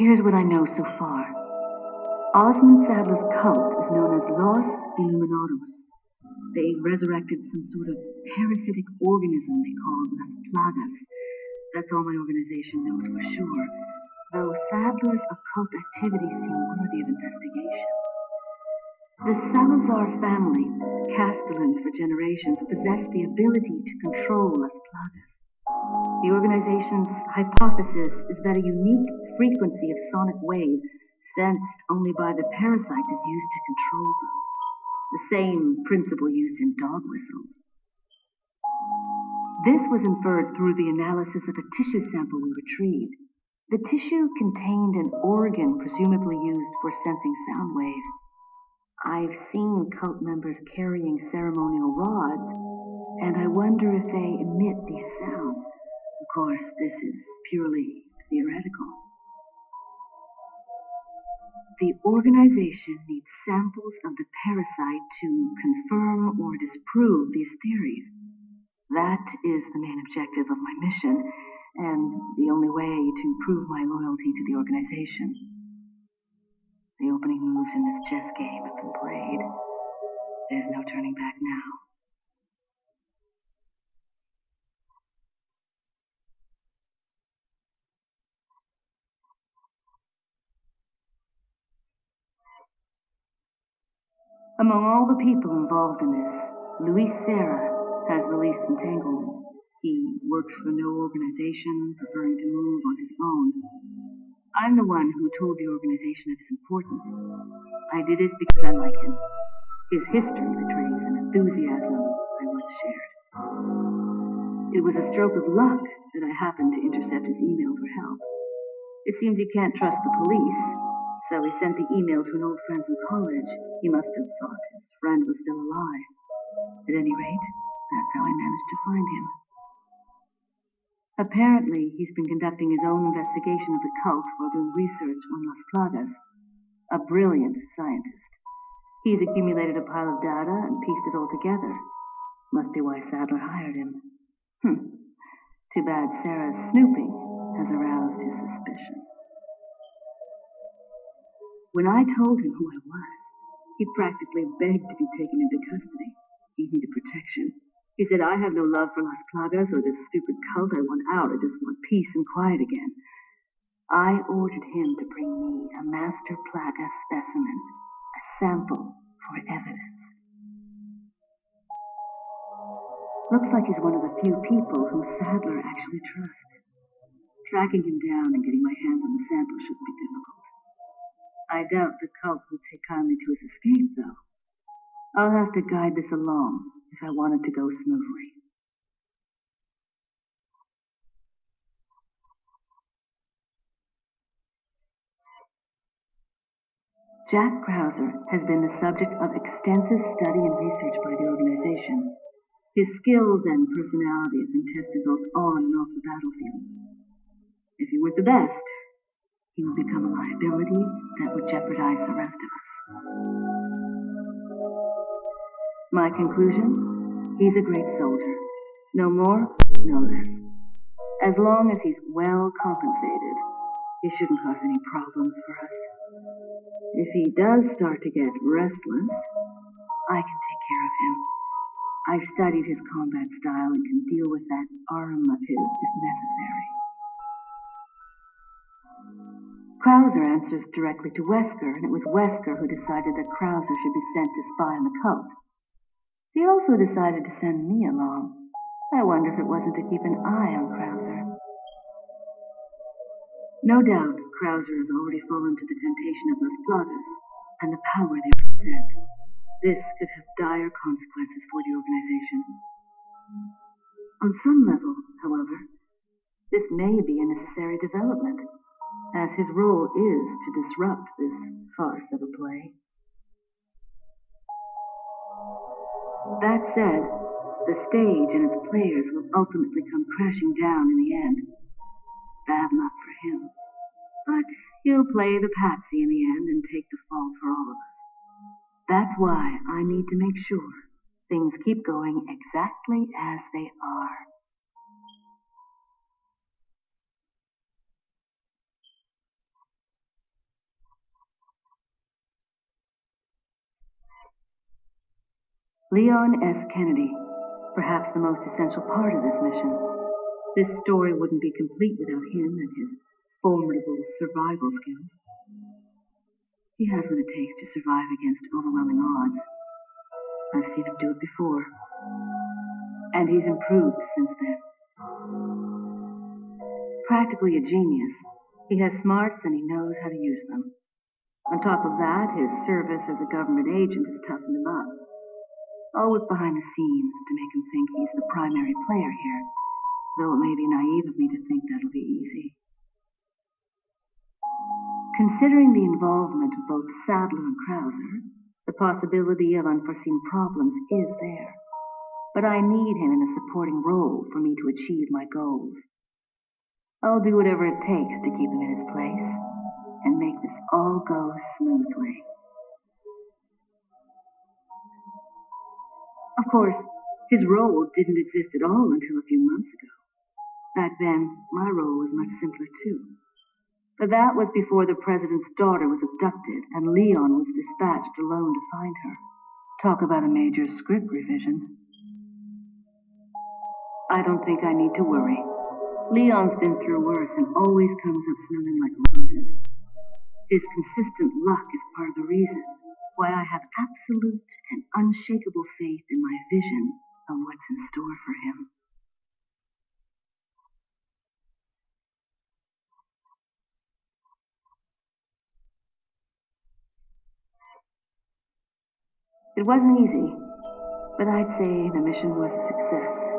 Here's what I know so far. Osmond Sadler's cult is known as Los Illuminados. They resurrected some sort of parasitic organism they call Las Plagas. That's all my organization knows for sure, though Sadler's occult activities seem worthy of investigation. The Salazar family, castellans for generations, possess the ability to control Las Plagas. The organization's hypothesis is that a unique frequency of sonic wave sensed only by the parasite is used to control them. The same principle used in dog whistles. This was inferred through the analysis of a tissue sample we retrieved. The tissue contained an organ presumably used for sensing sound waves. I've seen cult members carrying ceremonial rods, and I wonder if they emit these sounds. Of course, this is purely theoretical. The organization needs samples of the parasite to confirm or disprove these theories. That is the main objective of my mission, and the only way to prove my loyalty to the organization. The opening moves in this chess game have been played. There's no turning back now. Among all the people involved in this, Luis Serra has the least entanglements. He works for no organization, preferring to move on his own. I'm the one who told the organization of his importance. I did it because I like him. His history betrays an enthusiasm I once shared. It was a stroke of luck that I happened to intercept his email for help. It seems he can't trust the police, so he sent the email to an old friend from college. He must have thought his friend was still alive. At any rate, that's how I managed to find him. Apparently, he's been conducting his own investigation of the cult while doing research on Las Plagas. A brilliant scientist. He's accumulated a pile of data and pieced it all together. Must be why Sadler hired him. Too bad Sarah's snooping has aroused his suspicion. When I told him who I was, he practically begged to be taken into custody. He needed protection. He said, I have no love for Las Plagas or this stupid cult. I want out. I just want peace and quiet again. I ordered him to bring me a master plaga specimen, a sample for evidence. Looks like he's one of the few people whom Sadler actually trusts. Tracking him down and getting my hands on the sample shouldn't be difficult. I doubt the cult will take kindly to his escape, though. I'll have to guide this along if I want it to go smoothly. Jack Krauser has been the subject of extensive study and research by the organization. His skills and personality have been tested both on and off the battlefield. If he weren't the best, he would become a liability that would jeopardize the rest of us. My conclusion? He's a great soldier. No more, no less. As long as he's well compensated, he shouldn't cause any problems for us. If he does start to get restless, I can take care of him. I've studied his combat style and can deal with that arm of his if necessary. Krauser answers directly to Wesker, and it was Wesker who decided that Krauser should be sent to spy on the cult. He also decided to send me along. I wonder if it wasn't to keep an eye on Krauser. No doubt, Krauser has already fallen to the temptation of Las Plagas and the power they represent. This could have dire consequences for the organization. On some level, however, this may be a necessary development, as his role is to disrupt this farce of a play. That said, the stage and its players will ultimately come crashing down in the end. Bad luck for him. But he'll play the patsy in the end and take the fall for all of us. That's why I need to make sure things keep going exactly as they are. Leon S. Kennedy, perhaps the most essential part of this mission. This story wouldn't be complete without him and his formidable survival skills. He has what it takes to survive against overwhelming odds. I've seen him do it before. And he's improved since then. Practically a genius, he has smarts and he knows how to use them. On top of that, his service as a government agent has toughened him up. I'll work behind the scenes to make him think he's the primary player here, though it may be naive of me to think that'll be easy. Considering the involvement of both Sadler and Krauser, the possibility of unforeseen problems is there. But I need him in a supporting role for me to achieve my goals. I'll do whatever it takes to keep him in his place and make this all go smoothly. Of course, his role didn't exist at all until a few months ago. Back then, my role was much simpler too. But that was before the president's daughter was abducted and Leon was dispatched alone to find her. Talk about a major script revision. I don't think I need to worry. Leon's been through worse and always comes up smelling like roses. His consistent luck is part of the reason why I have absolute and unshakable faith in my vision of what's in store for him. It wasn't easy, but I'd say the mission was a success.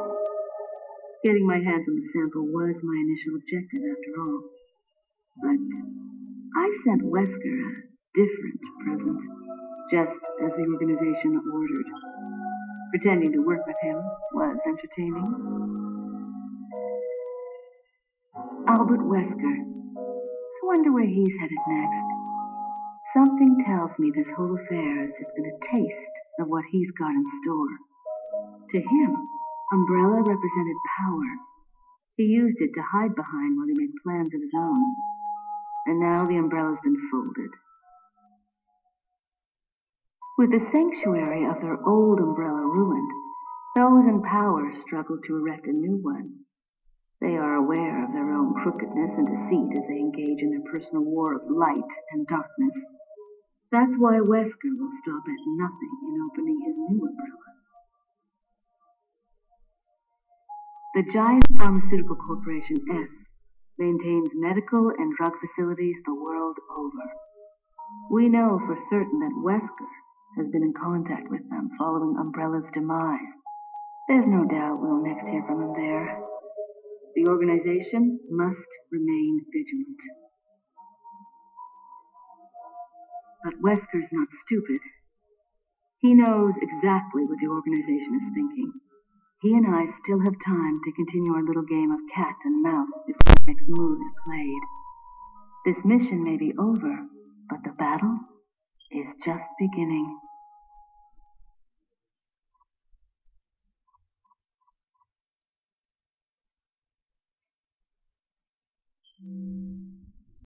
Getting my hands on the sample was my initial objective, after all. But I've sent Wesker a different present, just as the organization ordered. Pretending to work with him was entertaining. Albert Wesker. I wonder where he's headed next. Something tells me this whole affair has just been a taste of what he's got in store. To him, Umbrella represented power. He used it to hide behind while he made plans of his own. And now the umbrella's been folded. With the sanctuary of their old umbrella ruined, those in power struggle to erect a new one. They are aware of their own crookedness and deceit as they engage in their personal war of light and darkness. That's why Wesker will stop at nothing in opening his new umbrella. The giant pharmaceutical corporation F maintains medical and drug facilities the world over. We know for certain that Wesker has been in contact with them following Umbrella's demise. There's no doubt we'll next hear from him there. The organization must remain vigilant. But Wesker's not stupid. He knows exactly what the organization is thinking. He and I still have time to continue our little game of cat and mouse before the next move is played. This mission may be over, but the battle is just beginning.